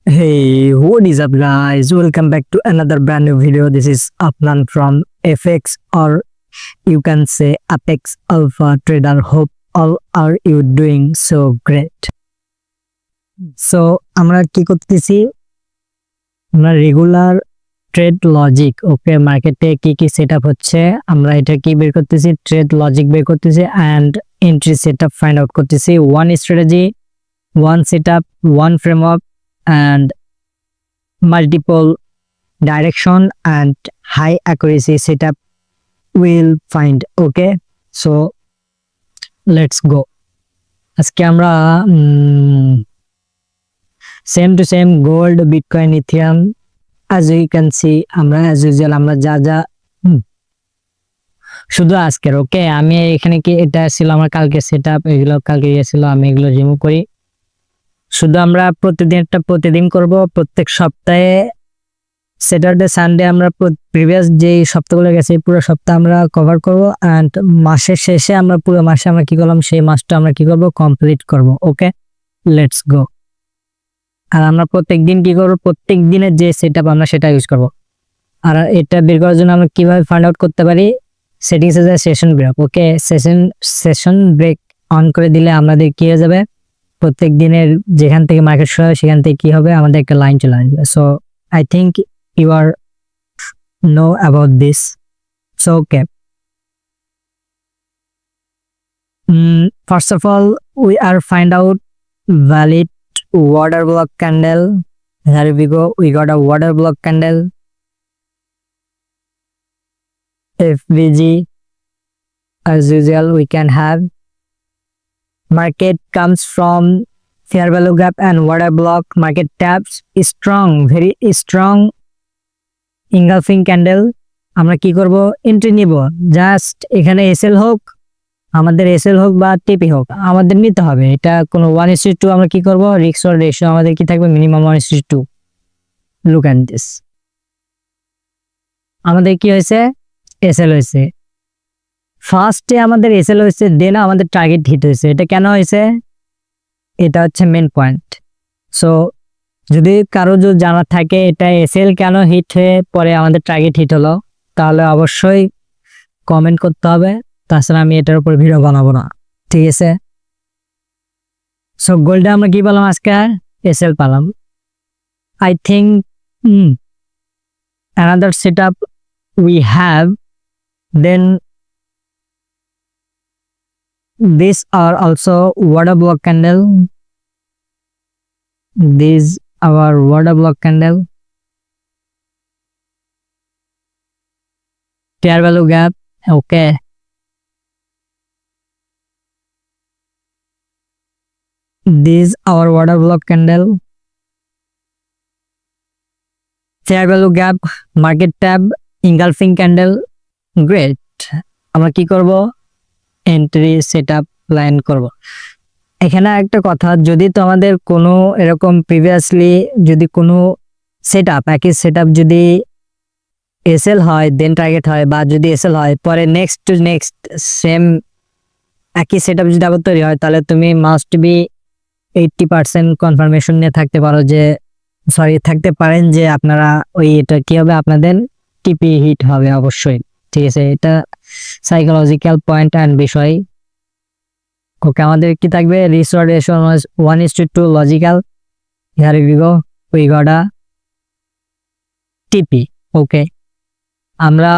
Hey, what is up, guys? Welcome back to another brand new video. This is Afnan from FX, or you can say Apex Alpha Trader. Hope all are you doing so great. So আমরা কি করতেছি, আমরা regular trade logic ওকে মার্কেটে কি কি setup হচ্ছে আমরা এটা কি বের করতেছি, ট্রেড লজিক বের করতেছি and entry setup find out করতেছি। One strategy, one setup, one framework and multiple direction and high accuracy setup will find. Okay, so let's go. আজকে আমরা same to same gold, bitcoin, ethereum as you can see আমরা as usual আমরা যা যা শুধু আজকের। ওকে, আমি এখানে কি এটা ছিল আমার কালকে সেটআপ, এগুলো কালকে ছিল, আমি এগুলো রিমুভ করি। শুধু আমরা প্রতিদিন করব। প্রত্যেক সপ্তাহে স্যাটারডে সানডে আমরা প্রিভিয়াস যে সপ্তাহগুলো গেছে পুরো সপ্তাহ আমরা কভার করব এন্ড মাসের শেষে আমরা পুরো মাসে আমরা কি করলাম সেই মাসটা আমরা কি করব, কমপ্লিট করব। ওকে, লেটস গো। আর আমরা প্রত্যেকদিন কি করব, প্রত্যেক দিনের যে সেটআপ আমরা সেটা ইউজ করব। আর এটা বের করার জন্য আমরা কিভাবে ফাইন্ড আউট করতে পারি, সেটিংসে যায় session break. Okay, session break on করে দিলে আমাদের কি হয়ে যাবে, প্রত্যেক দিনের যেখান থেকে মার্কেট শুরু হয় সেখান থেকে কি হবে, আমাদের একটা লাইন চলে আসবে। So I think you are know about this. So okay, first of all we are find out valid water block candle. Here we go, we got a water block candle, FVG as usual. We can have market comes from fair value gap and water block. Market taps strong, very strong engulfing candle. আমরা কি করব, entry নিব। Just এখানে SL হোক, আমাদের SL হোক বা টিপি হোক, আমাদের নিতে হবে। এটা কোনো 1:2 আমরা কি করব, রিস্ক অর রেশিও আমাদের কি থাকবে, মিনিমাম 1:2। লুক এট দিস, আমাদের কি হয়েছে, এসএল হয়েছে। ফার্স্টে আমাদের এসএল হয়েছে, দেন আমাদের টার্গেট হিট হয়েছে। এটা কেন হয়েছে, এটা হচ্ছে মেন পয়েন্ট। সো যদি কারো যদি জানা থাকে এটা এসএল কেন হিট হয়ে পরে আমাদের টার্গেট হিট হলো, তাহলে অবশ্যই কমেন্ট করতে হবে, তাছাড়া আমি এটার উপর ভিডিও বানাবো না, ঠিক আছে। সো গোল্ডে আমরা কি পেলাম, আজকে এসএল পেলাম। I think another setup we have, then these are also water block candle. These our water block candle, fair value gap. Okay, these our water block candle, fair value gap, market tab, engulfing candle. Great, আমরা কি করব, entry setup line করব। এখানে একটা কথা, যদি তোমাদের কোনো এরকম প্রিভিয়াসলি যদি কোনো সেটআপ, একই সেটআপ যদি এসএল হয় দেন টার্গেট হয়, বা যদি এসএল হয় পরে নেক্সট টু নেক্সট সেম একই সেটআপ যদি আবার তৈরি হয়, তাহলে তুমি মাস্ট বি 80% কনফার্মেশন নিয়ে থাকতে পারো যে, সরি থাকতে পারেন যে আপনারা ওই এটা কি হবে, আপনাদের টিপি হিট হবে অবশ্যই, ঠিক আছে। এটা সাইকোলজিক্যাল পয়েন্ট অ্যান্ড বিষয়। ওকে, আমাদের কি থাকবে, resort ratio 1:2 logical. Here we go, we got a টিপি। ওকে, আমরা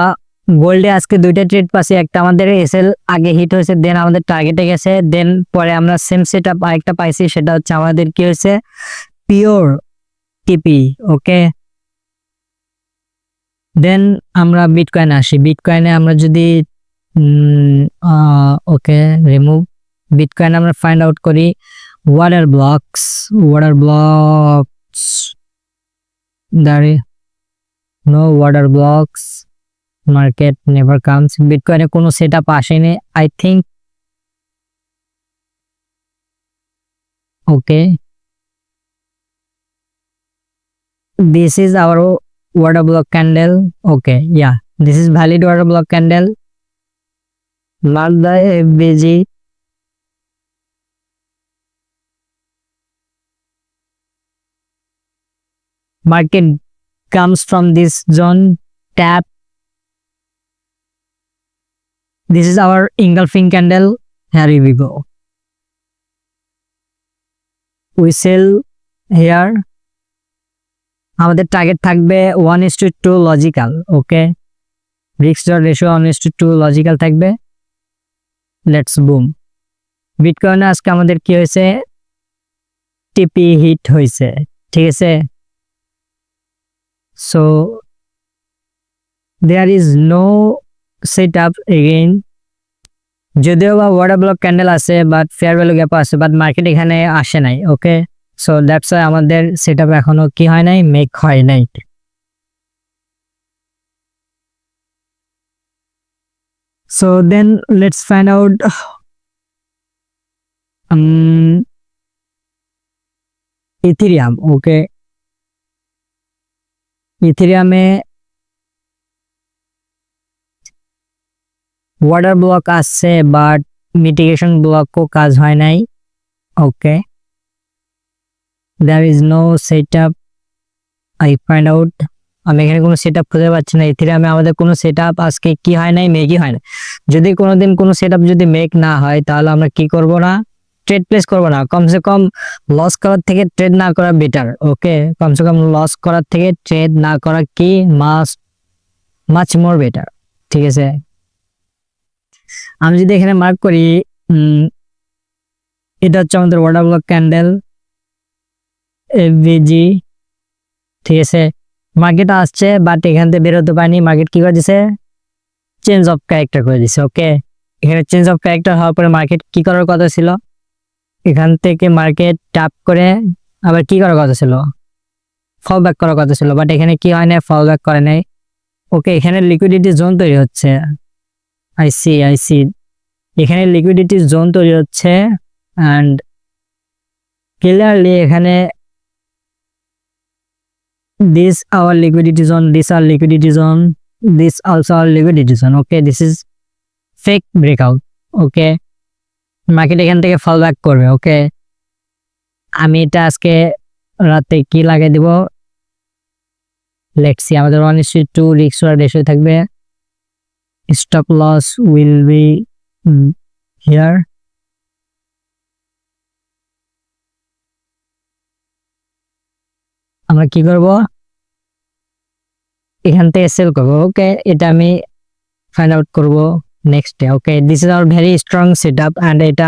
গোল্ডে আজকে দুইটা ট্রেড পাচ্ছি, একটা আমাদের এসএল আগে হিট হয়েছে দেন আমাদের টার্গেটে গেছে, দেন পরে আমরা সেম সেটআপ আরেকটা পাইছি, সেটা হচ্ছে আমাদের কি হয়েছে, পিওর টিপি। ওকে, দেন আমরা বিটকয়েন আসি। বিটকয়েনে আমরা যদি ওকে রিমুভ, বিটকয়েন আমরা ফাইন্ড আউট করি ওয়াটার ব্লকস, দাঁড়ি no order blocks, market never comes. বিটকয়েনে কোনো সেটআপ আসেনি I think. Okay, this is our water block candle. Okay, yeah, this is valid water block candle, not the FVG. market comes from this zone tap. This is our engulfing candle. Here we go. We sell here. আমাদের target থাকবে 1:2 logical, okay, risk ratio 1:2 logical থাকবে। Let's boom. বিটকয়েনে আজকে আমাদের কি হয়েছে, TP hit হয়েছে, ঠিক আছে। So there is no set up again, যদিও বা ওয়াটার ব্লক ক্যান্ডেল আছে বাট ফেয়ার ভ্যালু গ্যাপ আছে, বাট মার্কেট এখানে আসে নাই, ওকে। সো দ্যাটস ওয়াই আমাদের সেট আপ এখনো কি হয় নাই, মেক হয় নাই। So then let's find out Ethereum, okay. ইথেরিয়ামে order block আসছে বাট মিটিগেশন ব্লকও কাজ হয় নাই, okay. There is no set up, I find out. আমি এখানে কোনো সেট আপ খুঁজে পাচ্ছি না। ইথেরিয়ামে আমাদের কোনো সেট আপ আজকে কি হয় নাই, মেকই হয় না। যদি কোনোদিন কোনো সেট আপ যদি মেক না হয় তাহলে আমরা কি করব না, ট্রেড প্লেস করবো না। কমসে কম লস করার থেকে ট্রেড না করা বেটার, ওকে। কমসে কম লস করার থেকে ট্রেড না করা কি মাচ মোর বেটার, ঠিক আছে। আমি যদি এখানে মার্ক করি, এটা হচ্ছে আমাদের ওয়াটার ব্লক ক্যান্ডেল এফভিজি, ঠিক আছে। মার্কেট আসছে বাট এখান থেকে বেরোতে পারেনি। মার্কেট কি করে দিছে, চেঞ্জ অফ ক্যারেক্টার করে দিছে, ওকে। এখানে চেঞ্জ অফ ক্যারেক্টার হওয়ার পরে মার্কেট কি করার কথা ছিল, এখান থেকে মার্কেট ট্যাপ করে আবার কি করার কথা ছিল, ফল ব্যাক করার কথা ছিল, বাট এখানে কি হয় না, ফল ব্যাক করে নাই, ওকে। এখানে লিকুইডিটি জোন তৈরি হচ্ছে, আই সি এখানে লিকুইডিটি জোন তৈরি হচ্ছে অ্যান্ড ক্লিয়ারলি এখানে this our liquidity zone, this our liquidity zone, this also our liquidity zone, okay. This is fake breakout, okay. Market এখান থেকে ফল ব্যাক করবে, ওকে। আমি এটা আজকে রাতে কি লাগিয়ে দিব, লেটস সি। আমাদের 1:2 রিস্ক রেশিও থাকবে, stop loss will be here. আমরা কি করব, এখান থেকে সেল করব, ওকে। এটা আমি ফাইন্ড আউট করব next day, okay. This is hour very strong set up and এটা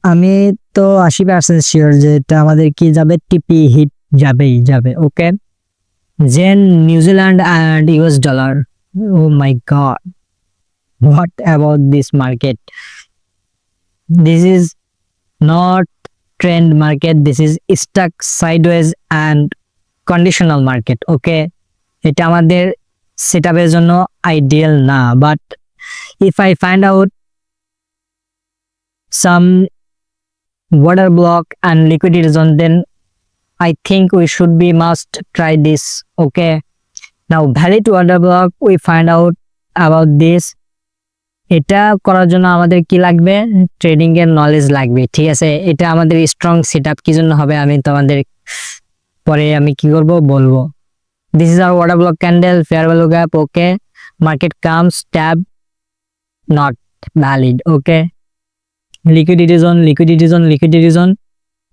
আমি তো 80% শিওর যে এটা আমাদের কি যাবে, টিপি হিট যাবে, ওকে। জেন New Zealand and US dollar, oh my god, what about this market, this is not trend market, this is stuck sideways and conditional market, okay. এটা আমাদের সেটআপের জন্য আইডিয়াল না, but if I find out some water block and liquidity zone, then I think we should be must try this, okay. Now valid water block, we find out about this. এটা করার জন্য আমাদের কি লাগবে, trading এর knowledge লাগবে, ঠিক আছে। এটা আমাদের স্ট্রং সেটআপ কি জন্য হবে আমি তোমাদের পরে আমি কি করব বলবো। This is our order block candle, fair value gap, okay. Market comes tab not valid, okay. Liquidity zone,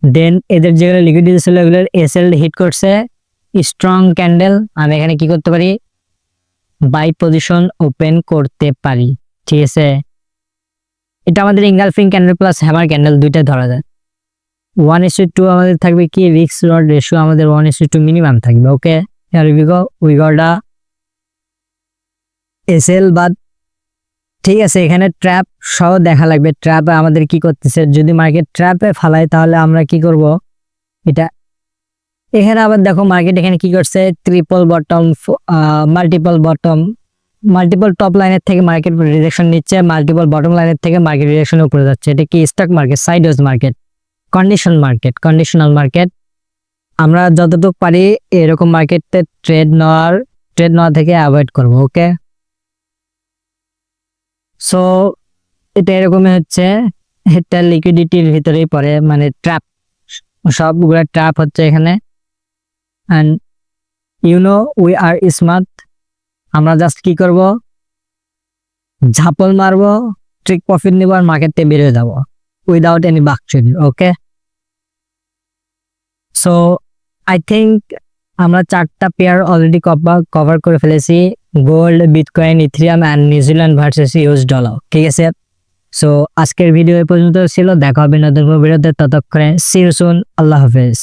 then এদের যেগুলো লিকুইডিটি ছিল এগুলোর এসএল হিট করছে, স্ট্রং ক্যান্ডেল। আমি এখানে কি করতে পারি, বাই পজিশন ওপেন করতে পারি, ঠিক আছে। এটা আমাদের engulfing candle plus hammer candle দুইটা ধরা যায়। 1:2 আমাদের থাকবে কি, রিস্ক রড রেশিও আমাদের 1:2 মিনিমাম থাকবে, ওকে। উই গট আ এসএল বাদ, ঠিক আছে। এখানে ট্র্যাপ সহ দেখা লাগবে, ট্র্যাপ আমাদের কি করতেছে, যদি মার্কেট ট্র্যাপে ফালায় তাহলে আমরা কি করব, এটা এখানে আবার দেখো মার্কেট এখানে কি করছে, ট্রিপল বটম, মাল্টিপল টপ লাইনের থেকে মার্কেট রিজেকশন নিচ্ছে, মাল্টিপল বটম লাইনের থেকে মার্কেট রিজেকশনের উপরে যাচ্ছে। এটা কি stock market, sideways market, conditional market. আমরা যতটুকু পারি এরকম মার্কেটে ট্রেড নেওয়া থেকে অ্যাভয়েড করব, ওকে। সো এটা এরকমই হচ্ছে, এটা লিকুইডিটির ভিতরেই পড়ে, মানে ট্র্যাপ, সবগুলো ট্র্যাপ হচ্ছে এখানে। And we are smart. আমরা জাস্ট কি করব, ঝাপল মারবো, ট্রিক প্রফিট নিব আর মার্কেট থেকে বেরিয়ে যাবো উইদাউট এনি বাকচুরি। ওকে, সো আই থিঙ্ক আমরা 4টা পেয়ার অলরেডি কভার করে ফেলেছি, gold, bitcoin, ethereum and New Zealand versus US dollar. ঠিক আছে, সো আজকের ভিডিও এ পর্যন্ত ছিল, দেখা হবে নতুন ভিডিওতে, ততক্ষণে সি ইউ সুন, আল্লাহ হাফেজ।